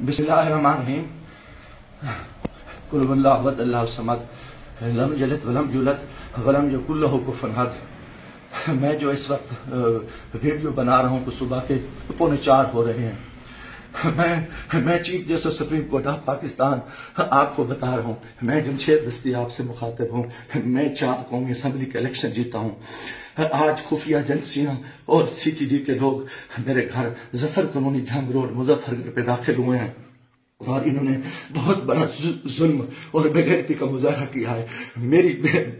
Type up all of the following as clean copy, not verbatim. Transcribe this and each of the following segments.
बिस्मिल्लाहिर्रहमानिर्रहीम। कुल हुवल्लाहु अहद अल्लाहु समद लम यलिद वलम यूलद वलम यकुल लहू कुफुवन अहद। मैं जो इस वक्त वीडियो बना रहा हूँ तो सुबह के 3:45 हो रहे हैं। मैं chief justice supreme court of Pakistan आपको बता रहा हूँ, मैं जमशेद दस्तियाब से मुखातिब हूँ। मैं 4 कौमी असम्बली का इलेक्शन जीता हूँ। आज खुफिया एजेंसियां और CTD के लोग मेरे घर जफर कॉलोनी जंग रोड मुजफ्फरगढ़ पे दाखिल हुए हैं और इन्होंने बहुत बड़ा जुल्म और बेगैरती का मुजाहरा किया है। मेरी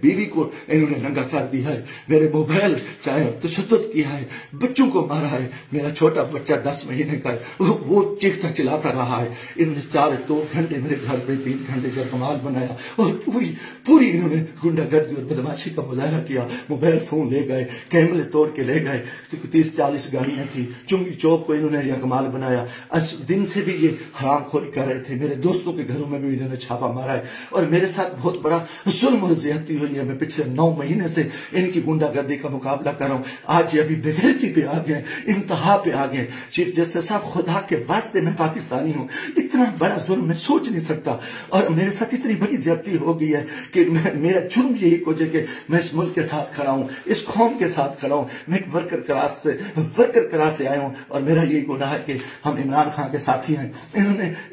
बीवी को इन्होंने नंगा कर दिया है, मेरे मोबाइल चाहे तशद्दुद किया है, बच्चों को मारा है। मेरा छोटा बच्चा 10 महीने का है, वो चीखता चिल्लाता रहा है। इन्होंने 2 घंटे मेरे घर पे 3 घंटे जरकमाल बनाया और पूरी इन्होंने गुंडागर्दी और बदमाशी का मुजाहरा किया। मोबाइल फोन ले गए, कैमरे तोड़ के ले गए, 30-40 गाड़ियां थी। चुंगी चौक को इन्होंने जरकमाल बनाया। आज दिन से भी ये हरामखोरी कर रहे थे। मेरे दोस्तों के घरों में भी इन्होंने छापा मारा है और मेरे साथ बहुत बड़ा जुल्म और ज्यादती हुई है। मैं पिछले 9 महीने से इनकी गुंडागर्दी का मुकाबला कर रहा हूँ। आज ये अभी बेगैरती पे आ गए, इंतहा पे आ गए। चीफ जस्टिस साहब, खुदा के वास्ते मैं पाकिस्तानी हूँ, इतना बड़ा जुल्म मैं सोच नहीं सकता और मेरे साथ इतनी बड़ी ज्यादती हो गई है कि मेरा जुर्म यही को कि मैं इस मुल्क के साथ खड़ा हूँ, इस कौम के साथ खड़ा हूँ। मैं एक वर्कर क्लास से आया हूँ और मेरा यही गुनाह है कि हम इमरान खान के साथी हैं।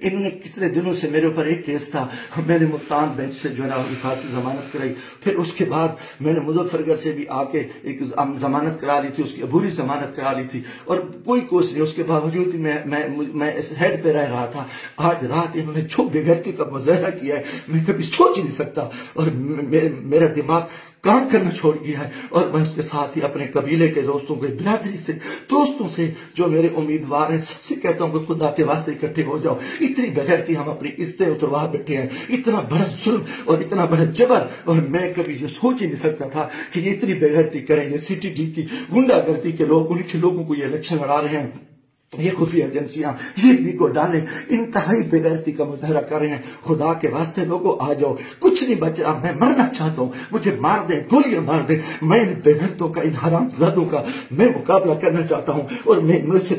इन्होंने कितने दिनों से मेरे ऊपर एक केस था, मैंने मुल्तान बेंच से जो है ना हिफाजती जमानत कराई। फिर उसके बाद मैंने मुजफ्फरगढ़ से भी आके एक जमानत करा ली थी, उसकी अबूरी जमानत करा ली थी और कोई कोस नहीं। उसके बावजूद भी मैं इस हेड पे रह रहा था। आज रात इन्होंने जो बेगैरती का मुजाहरा किया है मैं कभी सोच ही नहीं सकता और मेरा दिमाग काम करना छोड़ गया है। और मैं उसके साथ ही अपने कबीले के दोस्तों के बिरादरी से दोस्तों से जो मेरे उम्मीदवार हैं सबसे कहता हूँ कि खुदा के वास्ते इकट्ठे हो जाओ। इतनी बेगैरती हम अपनी इज्जतें उतरवा बैठे हैं, इतना बड़ा जुल्म और इतना बड़ा जबर, और मैं कभी ये सोच ही नहीं सकता था कि ये इतनी बेगैरती करेंगे। CTD की गुंडागर्दी के लोग, उनके लोगों को ये इलेक्शन लड़ा रहे हैं। ये खुफिया एजेंसियां ये को डाले इंतहाई बेगैरती का मुजाहरा कर रहे हैं। खुदा के वास्ते लोगों आ जाओ, कुछ नहीं बच रहा। मैं मरना चाहता हूँ, मुझे मार दे, गोलियां मार दे। मैं इन बेगैरतों का, इन हरामजादों का मैं मुकाबला करना चाहता हूँ और मैं मुझसे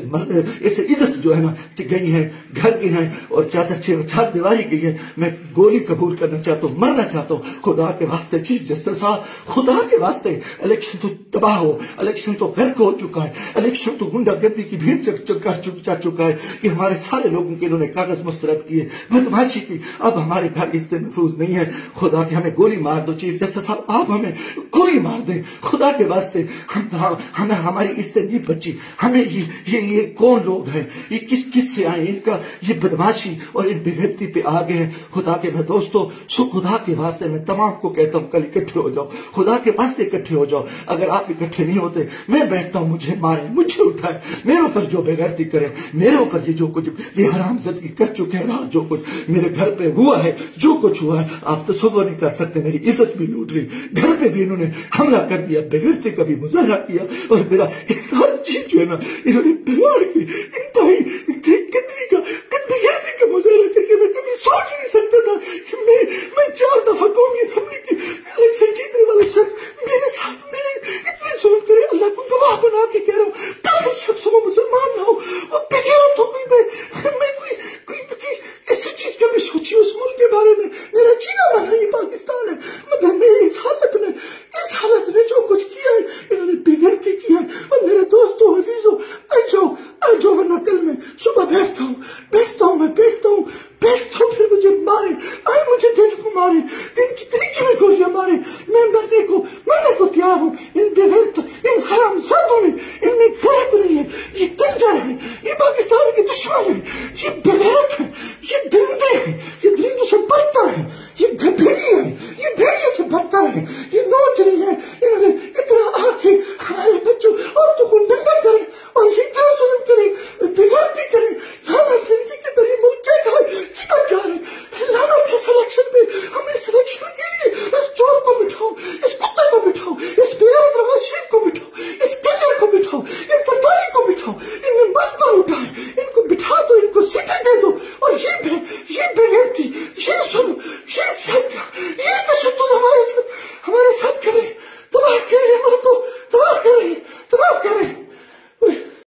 इसे इज्जत जो है ना गई है, घर की है और चार दीवारी की है। मैं गोली कबूल करना चाहता हूँ, मरना चाहता हूँ। खुदा के वास्ते चीफ जस्टिस साहब, खुदा के वास्ते इलेक्शन तो तबाह हो, इलेक्शन तो गर्क हो चुका है, इलेक्शन तो गुंडागर्दी की भीड़ जा चुका है कि हमारे सारे लोगों के इन्होंने कागज मुस्तरद किए, बदमाशी की। अब हमारे घर इज्जत महफूज नहीं है। खुदा के हमें गोली मार दो चीफ जस्टिस साहब, आप हमें गोली मार दें खुदा के वास्ते। हमें हमारी इज्जत नहीं बची। हमें ये कौन लोग हैं, ये किस से आए, इनका ये बदमाशी और इन बेगैरती पे आ गए हैं। खुदा के मैं दोस्तों, खुदा के वास्ते मैं तमाम को कहता हूँ कल इकट्ठे हो जाओ, खुदा के वास्ते इकट्ठे हो जाओ। अगर आप इकट्ठे नहीं होते मैं बैठता हूँ, मुझे मारे, मुझे उठाए, मेरे ऊपर जो बेगैरती करे, मेरे ऊपर ये जो कुछ ये हरामजादगी कर चुके हैं, रात जो कुछ मेरे घर पे हुआ है, जो कुछ हुआ है आप तसव्वुर नहीं कर सकते। मेरी इज्जत भी लूट ली, घर पे भी इन्होंने हमला कर दिया, बेगैरती का भी मुजाहरा किया और मेरा हर चीज जो है ना इन्होंने बिगाड़ की। इंतहाई बेगैरती का मुजाहरा करके मैं कभी सोच ही नहीं सकता था कि मैं 4 दफा कौमी असेंबली की इलेक्शन जीतने वाला शख्स मेरे साथ मेरे इतने जुल्म करे। अल्लाह को गवाह बना के कह रहा हूँ, काफी शख्स हो, मुसलमान ना हो, वो बेगैरत हो गई। मैं कोई ऐसी चीज कभी सोची उस मुल्क के बारे में। मेरा जीना माना ये पाकिस्तान है, मगर मैं इस हालत में जो कुछ किया है, इन्होंने बेगैरती किया है। और मेरे दोस्तों अजीजों, आ जाओ वरना कल मैं सुबह बैठता हूँ फिर मुझे मारे, मुझे दिन को मारे, दिन की तरीके में गोलियां मारे। मैं मरने को तैयार हूँ। इन बेगैरत, इन हरामजादों में इनमें गैरत नहीं है। ये कंजर है, ये पाकिस्तान के दुश्मन है, ये बेगैरत है, ये दरिंदे हैं, ये दरिंदों से बदतर है, ये भेड़िए हैं, ये भेड़िए से बदतर है, ये नोच रही है। इन्होंने इतना आके हमारे बच्चों औरतों को नंगा करे और इतना जुल्म करे, बेगैरती करे। लानत है इनकी कि तेरी मुल्क किधर जा रहे, लानत है सिलेक्शन पे। हमें सिलेक्शन के लिए इस चोर को बिठाओ, इस कुत्ते को बिठाओ, इस बेगैरत नवाज शरीफ को बिठाओ, इस कंजर को बिठाओ, इस सरदारी को बिठाओ,